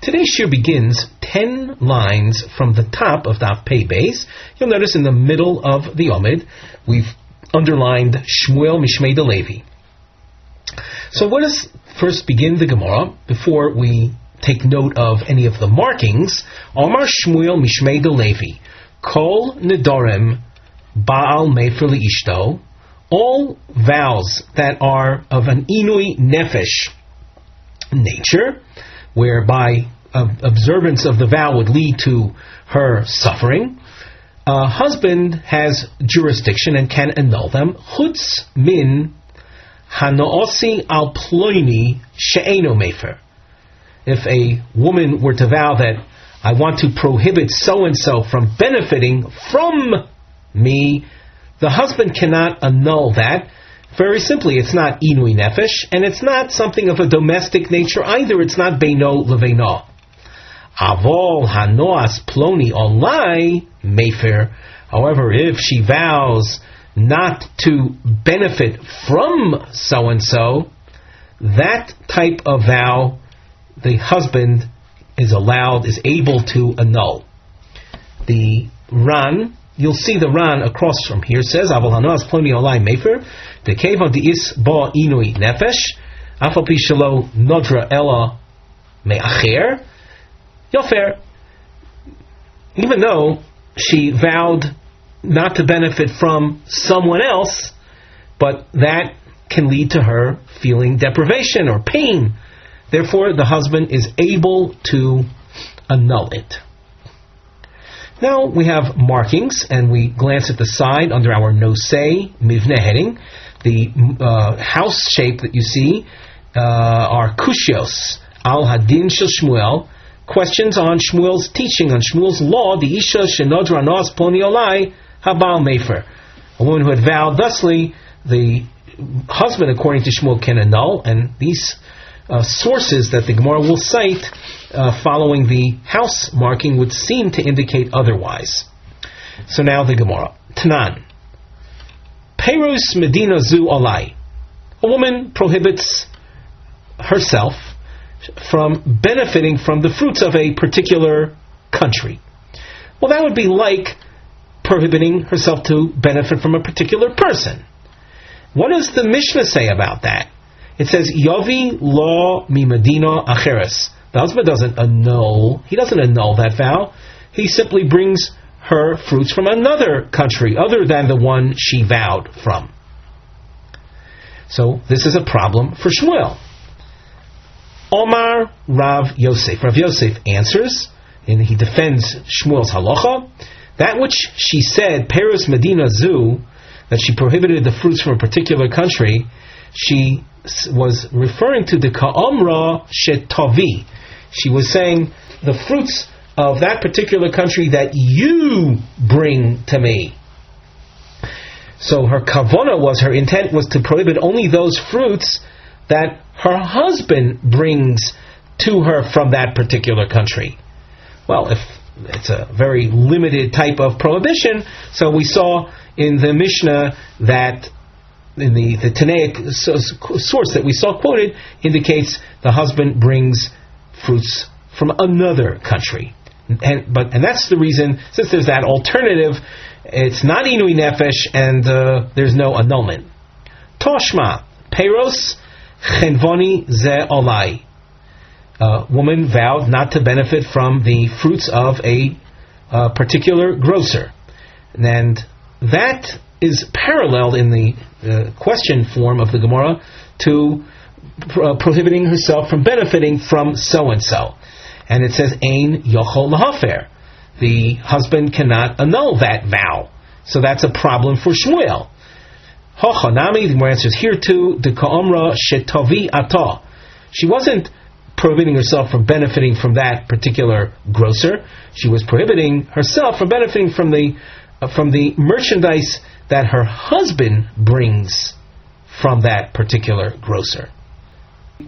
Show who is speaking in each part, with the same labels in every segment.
Speaker 1: Today's shiur begins 10 lines from the top of Daf Pei Beis. You'll notice in the middle of the Omid, we've underlined Shmuel Mishmei de Levi. So let us first begin the Gemara before we take note of any of the markings. Omar Shmuel Mishmei de Levi, Kol Nedarim Baal Mefer Liishto, all vows that are of an inui nefesh nature, whereby observance of the vow would lead to her suffering, a husband has jurisdiction and can annul them. Chutz min hano'osi al ploini she'eno mefer. If a woman were to vow that I want to prohibit so-and-so from benefiting from me, the husband cannot annul that. Very simply, it's not inui nefesh, and it's not something of a domestic nature either. It's not beino leveino. Avol hanoas ploni olai mefer. However, if she vows not to benefit from so-and-so, that type of vow, the husband is able to annul. The Ran, you'll see the Ran across from here says, Avol hanoas ploni olai mefer, the kevon di'is bo inui nefesh, afal pi shelo nodra ela me'acher, yofer. Even though she vowed not to benefit from someone else, but that can lead to her feeling deprivation or pain. Therefore, the husband is able to annul it. Now we have markings, and we glance at the side under our nosei mivne heading. The house shape that you see are kushios al hadin shel Shmuel, questions on Shmuel's teaching, on Shmuel's law, the isha shenodra nos ploni olai habal mefer. A woman who had vowed thusly, the husband, according to Shmuel, can annul, and these sources that the Gemara will cite following the house marking would seem to indicate otherwise. So now the Gemara. Tanan. Perus Medina zu olai. A woman prohibits herself from benefiting from the fruits of a particular country. Well, that would be like prohibiting herself to benefit from a particular person. What does the Mishnah say about that? It says, Yavi lo mi medina acheres. The husband doesn't annul that vow. He simply brings her fruits from another country other than the one she vowed from. So this is a problem for Shmuel. Omar Rav Yosef. Rav Yosef answers, and he defends Shmuel's halacha. That which she said, Perus Medina Zu, that she prohibited the fruits from a particular country, she was referring to the Ka'amra Shetavi. She was saying the fruits of that particular country that you bring to me. So her kavona was, her intent was to prohibit only those fruits that her husband brings to her from that particular country. Well, if it's a very limited type of prohibition, so we saw in the Mishnah that in the Tanaic source that we saw quoted indicates the husband brings fruits from another country. And that's the reason, since there's that alternative, it's not inui nefesh and there's no annulment. Toshma, Peros chenvoni ze olai. A woman vowed not to benefit from the fruits of a particular grocer. And that is paralleled in the question form of the Gemara to prohibiting herself from benefiting from so-and-so. And it says, Ein yochol lahafer. The husband cannot annul that vow. So that's a problem for Shmuel. Hochanami, the Gemara answers here too, the ka'omra shetavi ata. She wasn't prohibiting herself from benefiting from that particular grocer. She was prohibiting herself from benefiting from the merchandise that her husband brings from that particular grocer.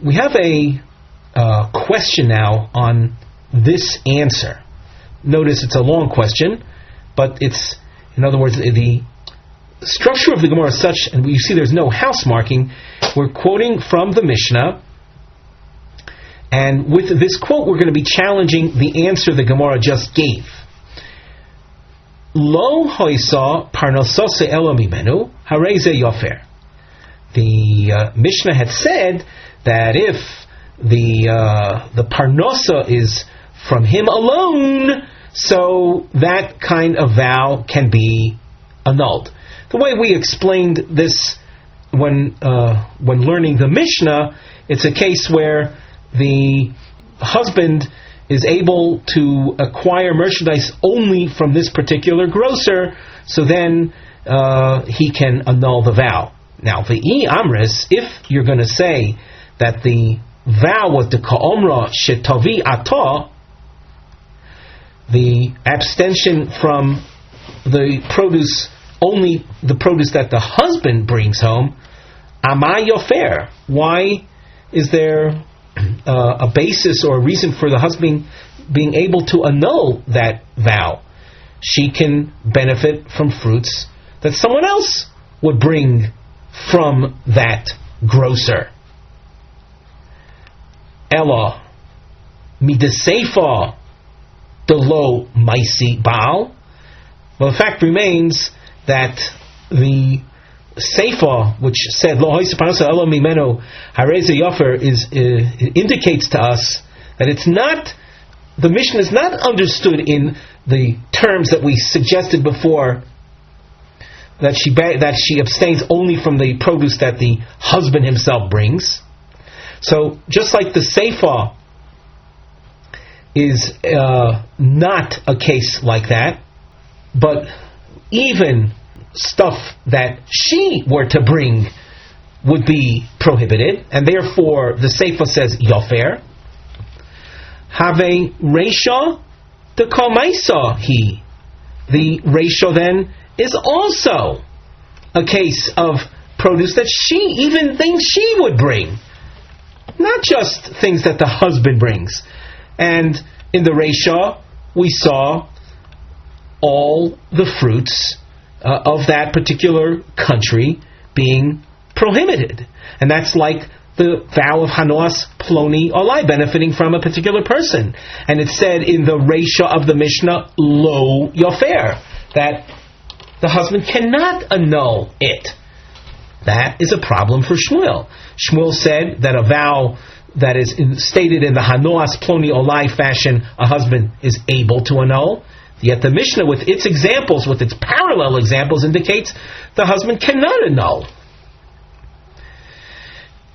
Speaker 1: We have a question now on this answer. Notice it's a long question, but it's, in other words, the structure of the Gemara is such, and we see there's no house marking. We're quoting from the Mishnah, And with this quote, we're going to be challenging the answer the Gemara just gave. Lo hoisa parnosose elo mimenu hareze yofer. The Mishnah had said that if the parnosa is from him alone, so that kind of vow can be annulled. The way we explained this when learning the Mishnah, it's a case where the husband is able to acquire merchandise only from this particular grocer, so then he can annul the vow. Now, v'i amris, if you're going to say that the vow was the ka'omra shetavi atah, the abstention from the produce, only the produce that the husband brings home, amay yofer. Why is there a basis or a reason for the husband being able to annul that vow? She can benefit from fruits that someone else would bring from that grocer. Ella midaseifa delo maisi baal. Well, the fact remains that the Seifa, which said Lo hoisa parnosa elo mimenu hareze yofer, indicates to us that it's not, the Mishnah is not understood in the terms that we suggested before, that she abstains only from the produce that the husband himself brings. So just like the Seifa is not a case like that, but even stuff that she were to bring would be prohibited, and therefore the Seifa says yofer. Have reisha the kamaisa he. The reisha then is also a case of produce that she even thinks she would bring, not just things that the husband brings. And in the reisha we saw all the fruits of that particular country being prohibited. And that's like the vow of Hanos Ploni Olai, benefiting from a particular person. And it said in the reisha of the Mishnah, Lo Yofer, that the husband cannot annul it. That is a problem for Shmuel. Shmuel said that a vow that is stated in the Hanos Ploni Olai fashion, a husband is able to annul. Yet the Mishnah, with its examples, with its parallel examples, indicates the husband cannot annul.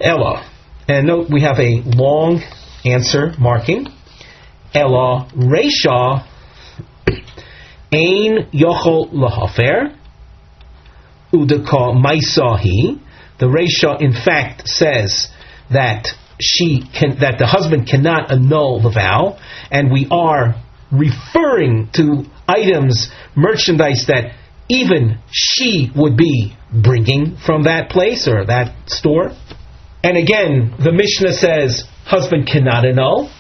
Speaker 1: Ella. And note, we have a long answer marking. Ella reisha ein yochol lahafer udeka maisahi. The reisha, in fact, says that that the husband cannot annul the vow, and we are referring to items, merchandise that even she would be bringing from that place or that store. And again, the Mishnah says husband cannot annul.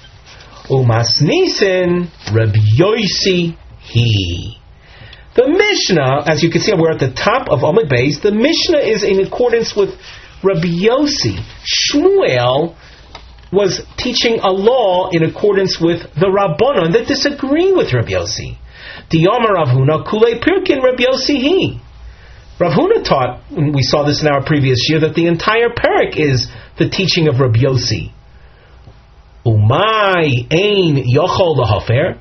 Speaker 1: Umas nisin Rabbi Yosi he. The Mishnah, as you can see, we're at the top of Amud Beis. The Mishnah is in accordance with Rabbi Yosi. Shmuel was teaching a law in accordance with the Rabbanon that disagree with Rabbi Yosi. Diyama Rav Huna Kulei Pirkin Rabbi Yosi he. Rav Huna taught, and we saw this in our previous year, that the entire parak is the teaching of Rabbi Yosi. Umay ein yochol lahafer.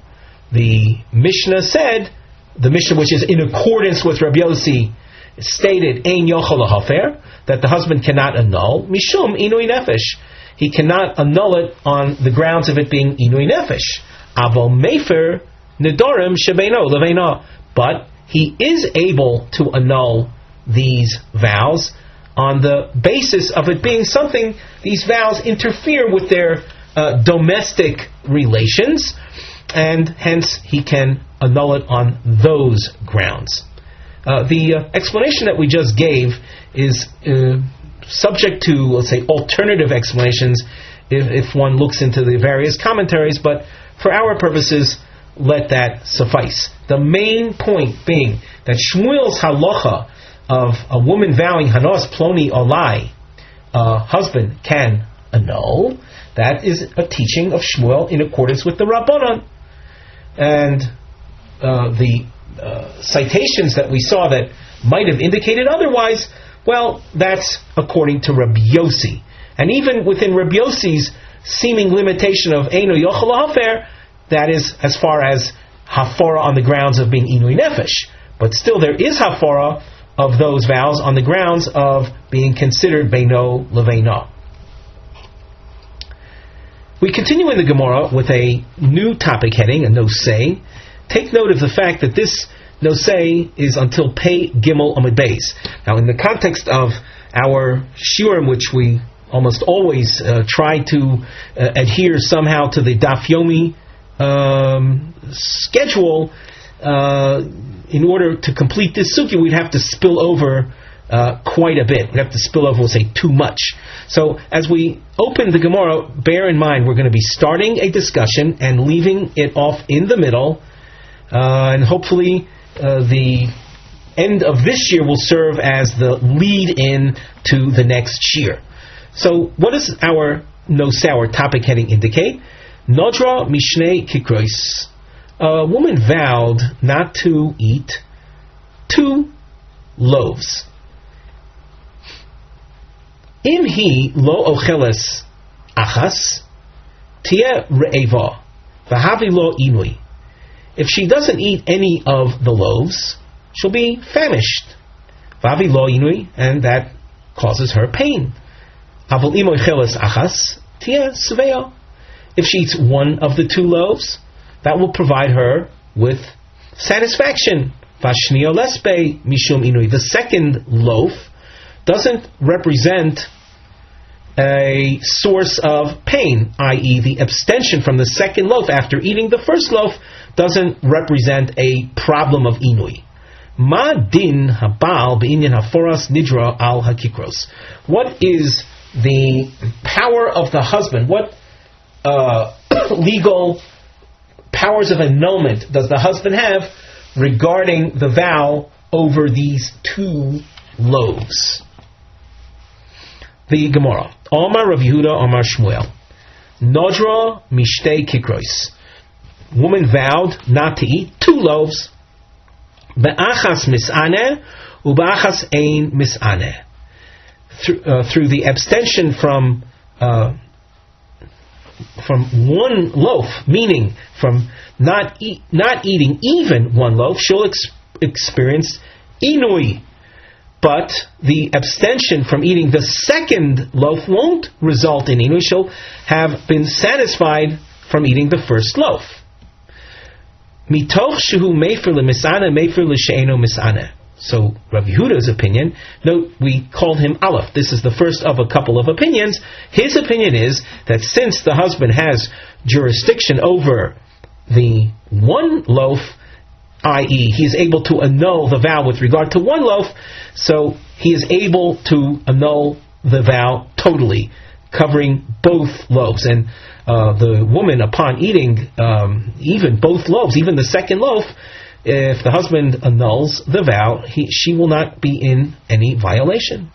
Speaker 1: The Mishnah said, the Mishnah which is in accordance with Rabbi Yosi, stated ein yochol lahafer, that the husband cannot annul mishum inui nefesh. He cannot annul it on the grounds of it being inui nefesh. Avo mefer nedarim shebeino leveina. But he is able to annul these vows on the basis of it being something, these vows interfere with their domestic relations, and hence he can annul it on those grounds. The explanation that we just gave is subject to, let's say, alternative explanations if one looks into the various commentaries, but for our purposes, let that suffice. The main point being that Shmuel's halacha of a woman vowing Hanos Ploni Olai, husband can annul. That is a teaching of Shmuel in accordance with the Rabbanon. And the citations that we saw that might have indicated otherwise, well, that's according to Rabbi Yossi. And even within Rabbi Yossi's seeming limitation of Eino Yochel Hafer, that is as far as Hafara on the grounds of being Inui Nefesh. But still there is Hafara of those vows on the grounds of being considered Beino Leveina. We continue in the Gemara with a new topic heading, a nosei. Take note of the fact that this nosei is until Pei Gimel Amud Beis. Now, in the context of our shiur, in which we almost always try to adhere somehow to the Daf Yomi schedule, in order to complete this sugya, we'd have to spill over quite a bit. We'd have to spill over, we'll say, too much. So, as we open the Gemara, bear in mind we're going to be starting a discussion and leaving it off in the middle, and hopefully the end of this year will serve as the lead-in to the next shiur. So, what does our nosei, our topic heading, indicate? Nodra mishnei kikrois. A woman vowed not to eat 2 loaves. Im hi lo ocheles achas, tieh re'eva, v'havi lo inui. If she doesn't eat any of the loaves, she'll be famished. V'havi lo inui, and that causes her pain. Aval im ocheles achas, tieh svea. If she eats one of the 2 loaves, that will provide her with satisfaction. Vashniya lespe mishum inui. The second loaf doesn't represent a source of pain, i.e. the abstention from the second loaf after eating the first loaf doesn't represent a problem of inui. Ma din habal be'inyan haforas nidra al hakikros. What is the power of the husband? What legal powers of annulment does the husband have regarding the vow over these 2 loaves? The Gemara. Omar Rav Yehuda, Omar Shmuel. Nodra mishtei kikrois. Woman vowed not to eat 2 loaves. Be'achas mis'aneh, u'be'achas ein mis'aneh. Through the abstention from 1 loaf, meaning from not eating even 1 loaf, she'll experience inui. But the abstention from eating the second loaf won't result in inui. She'll have been satisfied from eating the first loaf. Mitoch shehu mefer lemisana, mefer l'she'eno misana. So, Rav Yehuda's opinion, note we called him Aleph. This is the first of a couple of opinions. His opinion is that since the husband has jurisdiction over the 1 loaf, i.e. he is able to annul the vow with regard to 1 loaf, so he is able to annul the vow totally, covering both loaves. And the woman, upon eating even both loaves, even the second loaf, if the husband annuls the vow, she will not be in any violation.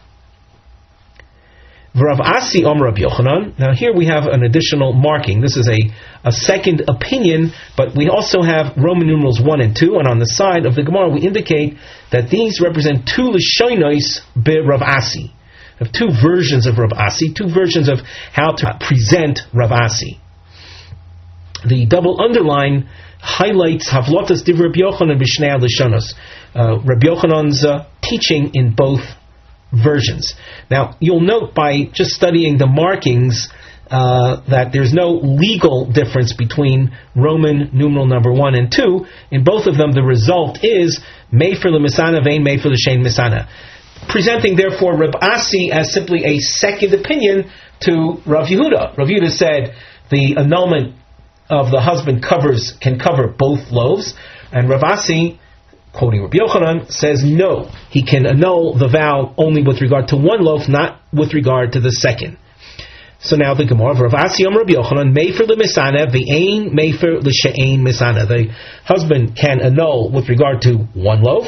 Speaker 1: Rav Asi Om Rav Yochanan. Now here we have an additional marking. This is a second opinion, but we also have Roman numerals 1 and 2, and on the side of the Gemara we indicate that these represent 2 Lishonos be Rav Asi. We have 2 versions of Rav Asi, 2 versions of how to present Rav Asi. The double underline highlights Havlotas Div Rabbi Yochanan B'Shnei Lishonos, Rabbi Yochanan's teaching in both versions. Now, you'll note by just studying the markings that there's no legal difference between Roman numeral number 1 and 2. In both of them, the result is Mefer L'Misana Vein Mefer L'Shein Misana, presenting therefore Reb Asi as simply a second opinion to Rav Yehuda. Rav Yehuda said the annulment of the husband can cover both loaves, and Rav Asi, quoting Rabbi Yochanan, says no, he can annul the vow only with regard to 1 loaf, not with regard to the second. So now the Gemara of Rav Asi Yom Rabbi Yochanan, Mefer l'misana, v'ein mefer l'she'ein misana. The husband can annul with regard to 1 loaf,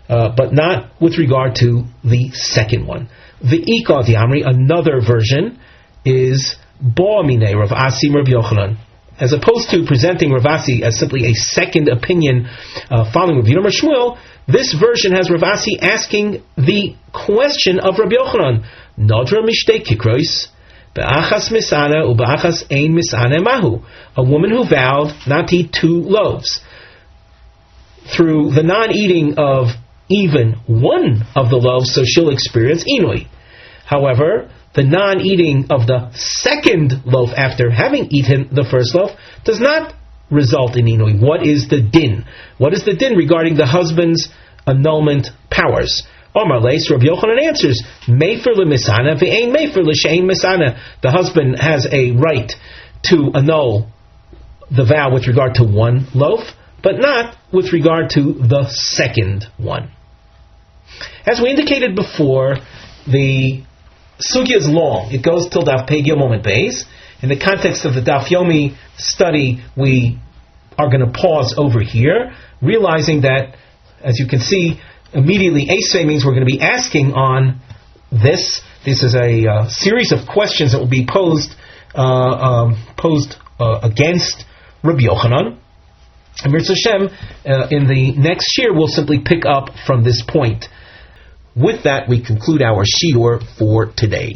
Speaker 1: but not with regard to the second one. The Ika the Amri, another version, is Bo Mine Rav Asi Rav Yochanan. As opposed to presenting Rav Asi as simply a second opinion following Rav Yehuda Shmuel, this version has Rav Asi asking the question of Rav Yochanan. Nodra mishtei kikrois, be'achas misana u'be'achas ein misana mahu. A woman who vowed not to eat 2 loaves. Through the non-eating of even one of the loaves, so she'll experience inui. However, the non-eating of the second loaf after having eaten the first loaf does not result in inui. What is the din? What is the din regarding the husband's annulment powers? Omar Leis, Rav Yochanan answers, Mefer lemisana ve'ein mefer l'she'ein misana. The husband has a right to annul the vow with regard to 1 loaf, but not with regard to the second one. As we indicated before, the sugya is long. It goes till Daf Yomi base. In the context of the Daf Yomi study, we are going to pause over here, realizing that, as you can see, immediately Esvei means we're going to be asking on this. This is a series of questions that will be posed against Rabbi Yochanan. And Mirz Hashem, in the next shiur, we'll simply pick up from this point. With that, we conclude our shiur for today.